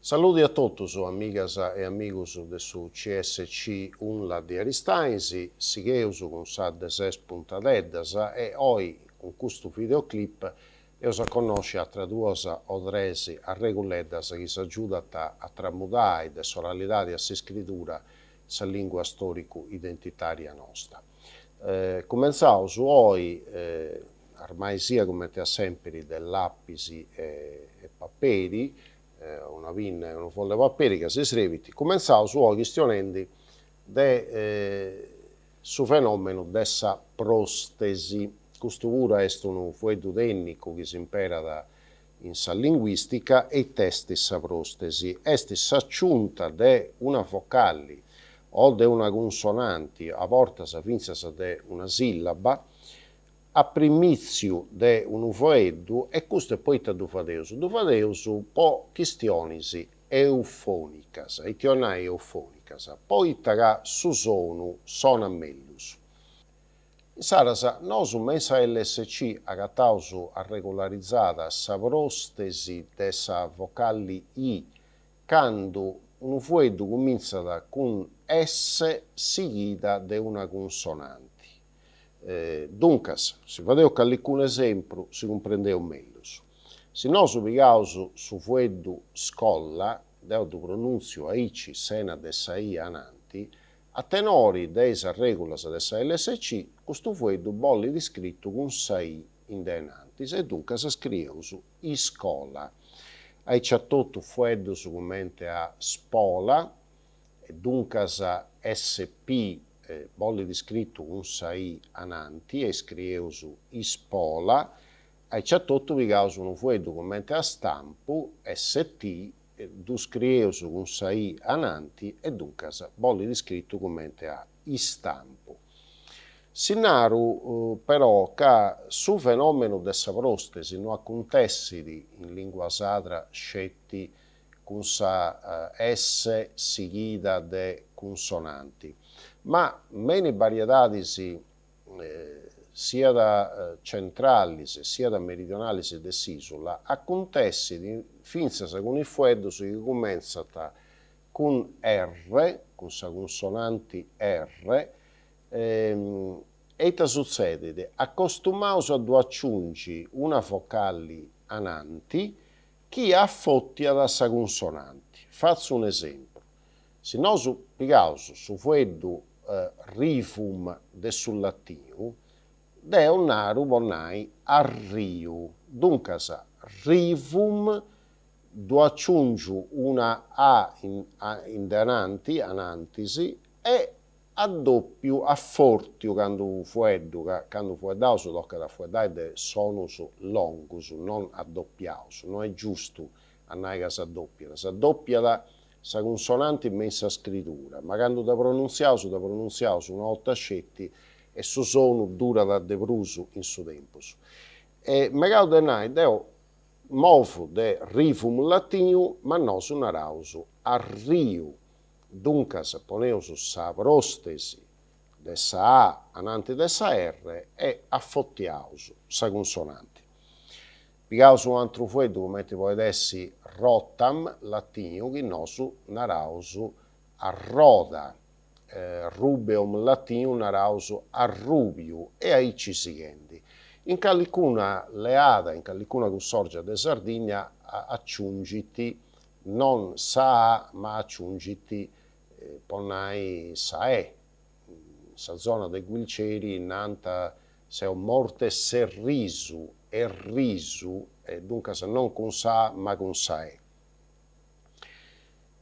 Saluti a tutti, amigas e amigos de su CSC Unla di Aristainsi, sigeusu con sa de ses puntadeddas e oggi con questo videoclip io sa conosce a duas o tres arreguleddas che si aiutano a tramudare de soralità e a scrittura sa lingua storico-identitaria nostra. Cominciamo su oggi, ormai sia come te sempre dell'appisi e paperi, una pinna e una folle paperi che si scriviti, cominciamo su questionendi su fenomeno dessa prostesi. Questo pure è un fuedo tecnico che si impara in sa linguistica e i testi sa prostesi. Esti s'aggiunta de una vocale o de una consonante, a volte sa finza de una sillaba, a primizio de un ufoeddu, e questo è poi du fadeus. Du fadeus po quistionis eufonicas, itionai eufonicas, poi taga su sona mellus. Saras, nos mesa LSC agattaus a regularizzata sa prostesi de sa vocali I, quando un fueddu cominciat con S seguida de una consonante. Duncas, se fadeu callicun esempio, si comprendeu meglio. Se nos pigaus su fueddu scolla, deu du pronunzio aici sena de sa I ananti, a tenori de sa regulas de sa LSC, questo fueddu bolli descritto con sa I in de anantis, e duncas scrieus iscola. Aici a tutto fueddus commente a spola, e duncas SP bolli descritto con sa I ananti, e scrieus ispola. Aici a tutto pigaus un fueddu commente a stampu, ST, du scrieus con sa I ananti, e duncas bolli descritto commente a istampu. Si naru però che su fenomeno dessa prostesi non acontessidi in lingua sadra scetti con sa S seguida de consonanti, ma meni variedadis sia da centralis sia da meridionalis de s'isula acontessidi finza con i fueddus che cominciat con R, con sa consonanti R, eta succedit, accostumaus a du aggiungi una vocale ananti chi affottiat sa consonanti. Faccio un esempio. Se nos pigaus su fueddu rifum de sul latinu, deu naru bonnai arriu. Duncas, rifum, du aggiungiu una A in denanti, anantisi, e addoppiu, affortiu candu fueddaus toccat a fueddare de sonus longus, non addoppiaus. Non è giusto a nai ca s'addoppiat. S'addoppiat sa consonante in sa scrittura, ma quando da pronunziaus una volta scetti e su sonu durat de prusu in su tempus. E megau de nai, deu mofu de rifum latinu, ma nos naraus arriu. Duncas poneus sa prostesi de sa A ananti de sa R e affottiaus sa consonante. Pigaus un altru fueddu, come poet essi rotam latinu, chi nos naraus arroda. Rubeum latinu naraus arrubiu, e aici sighendi. In callicuna leada, in callicuna cussorgia de Sardigna, aggiungiti non sa A, ma aggiungiti ponnai sa E. Sa zona de Guilceri innanta se un morte serrisu e risu, e dunque non con sa ma con sa E.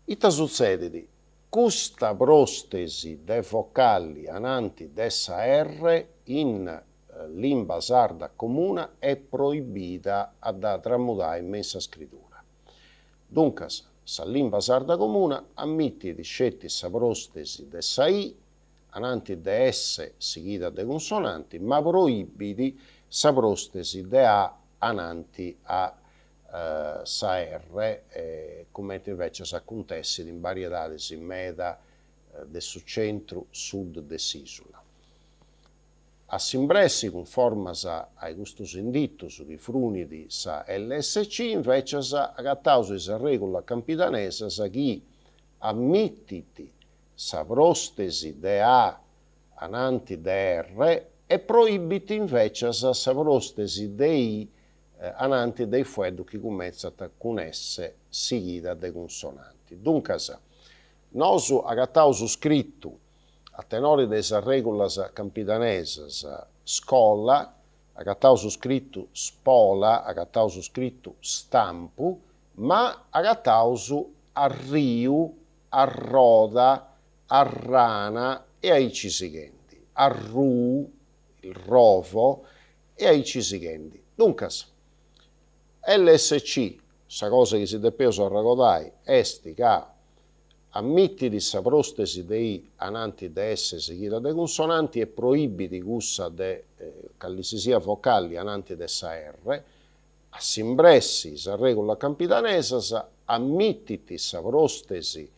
Ita succedit? Custa prostesi de vocali ananti dessa R in lingua sarda comuna è proibita a da tramudare in messa scrittura. Dunque, sa lingua sarda comuna ammitti di scetti sa prostesi de sa I ananti de S seguida de consonanti, ma proibiti sa prostesi de A ananti a sa R, come invece s'acontessi in variedades in meda de su centro sud de s'isula. Assimbresi con formas ai gustus indittus di frunidi sa LSC, invece sa agattausu sa regola campidanesa sa chi ammittiti sa prostesi de A ananti de R e proibiti invece sa prostesi de I ananti dei fueddu chi cominciat con S seguida de consonanti. Dunque, nosu agattausu scrittu a tenore de sa regulas campidanesas scola, agattausu scrittu spola, agattausu scrittu stampu, ma agattausu arriu, arroda, arrana e ai seguenti, arru, il rovo e ai seguenti. Dunque, LSC, sa cosa che si depeso a ragodai, esti ca ammittiti sa prostesi dei ananti de S seguita de consonanti e proibiti gussa de callisi vocali ananti de sa R, assimpressi sa regola campidanesa, ammittiti sa prostesi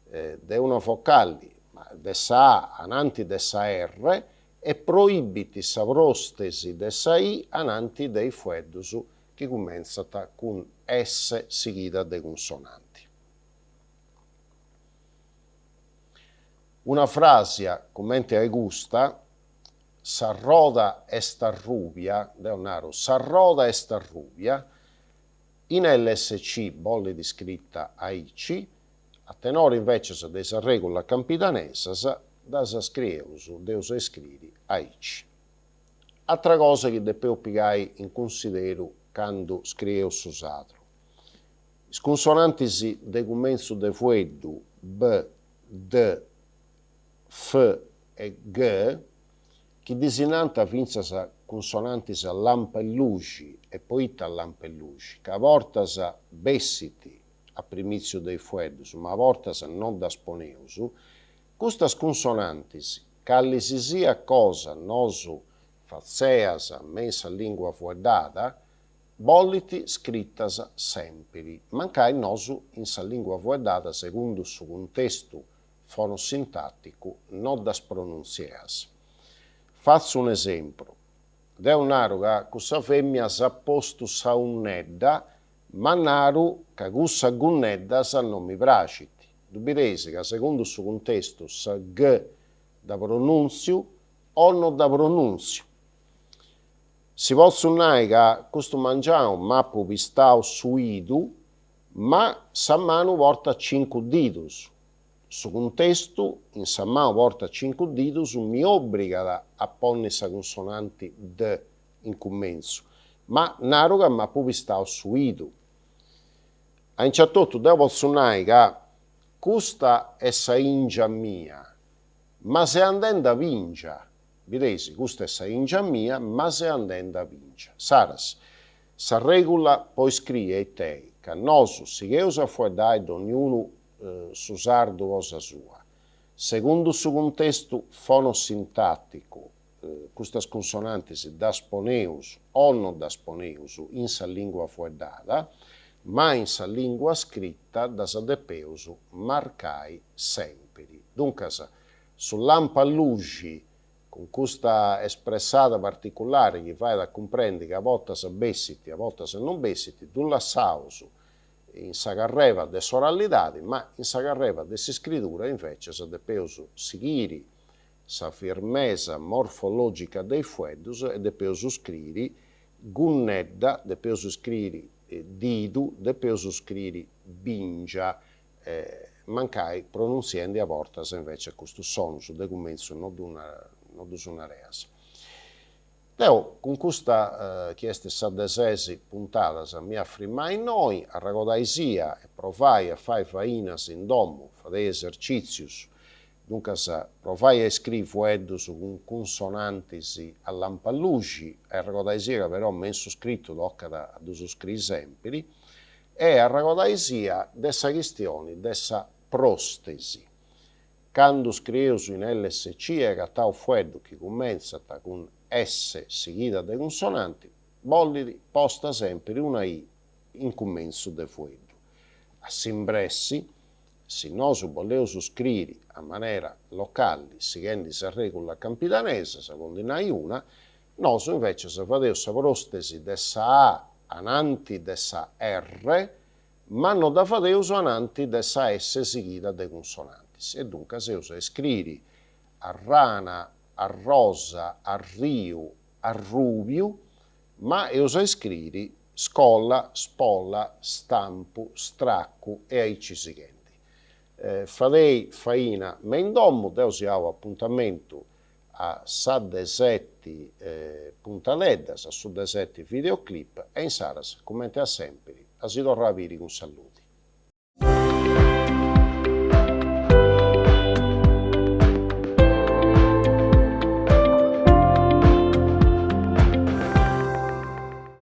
de una vocali de sa A ananti de sa R e proibiti sa prostesi de sa I ananti dei fueddus che cominciata con S seguita de consonanti. Una frase, commenti ai gusta, s'arroda e sta rubia, s'arroda e sta rubia, in LSC bolle di scritta a IC, a tenore invece se desa regola campidanesa, da sa scrieus, deus escriri a IC. Altra cosa che depevo pigai in considero quando scrieus usatro. I consonanti de comenzo de fueddu, B, D, F e G, che disinanta finza sa consonanti a lampelluci e poi a lampelluci, che a volte sa bessiti a primizio dei fueddus, ma a volte sa non da sponeus, queste consonanti, che si sia cosa nosu faceas messa lingua fueddata, bolliti scrittas sempre, mancai nosu in sa lingua fueddata secondo su contesto fonosintattico non da spronunzias. Faccio un esempio. De un naru che questa femmina sa posto sa unnedda, ma naru che questa gunnedda sa non mi praciti. Dubiresi che secondo su contesto sa G da pronunzio o non da pronunzio. Si può suonare che questo mangiamo mappo pistau suidu, ma sa mano porta 5 ditus. Su contesto, in sa mano porta 5 ditus, mi obbliga a porre sa consonante D in commenso, ma naru che mappo pistau suidu. A in certo devo suonare che questa è sa ingia mia, ma se andando a vinca. Vedete, questa è sa ingia mia, ma se andando a vinca. Saras, sa regola poi scrive te, che nosu, si che usa fuedai ognuno su sardo cosa sua. Secondo su contesto fonosintattico, queste consonanti si da sponeus o non da sponeus in sa lingua fueddata, ma in sa lingua scritta da sa depeus marcai sempre. Dunque, sull'ampallugi, con questa espressata particolare che fai da comprendere che a volte si bessiti, a volte si non bessiti, tu la sausu in sa carreva de sorallidadi, ma in sa carreva de scrittura invece si depeus seguire sa firmeza morfologica dei fueddus e depeus scriri gunnedda, depeus scriri didu, depeus scriri bingia, mancai pronunziando a volte invece questo sonus de comenzo non d'una reas. Deo, con questa chieste saddesesi puntata mi affirmai noi, a ragodaisia e provai a fare fainas in domo, fare esercizius, dunque provai a scrivere fueddus con consonanti all'ampalluci, a ragodaisia però messo scritto d'occa da scrivere sempre, e a ragodaisia dessa questione, dessa prostesi. Quando scrivo in LSC e gattau fueddu che comincia con S seguita de consonanti, bolliri posta sempre una I in commenso de fueddu. Assimpressi, se noi vogliamo scrivere a maniera locale, seguendo le regole campidanese, secondo noi una, noi invece se facciamo la prostesi dessa A ananti dessa R, ma non da facciamo ananti dessa S seguita dei consonanti. E dunque se usa scrivi a rana, a rosa, a rio, a rubio, ma usa scrivi scolla, spolla, stampo, stracco e ai ci seguenti. Farei faina mendommo, deusi ho appuntamento a Saddesetti puntaleddas, a Suddesetti videoclip e in Saras, come sempre, a si torna a un saluti.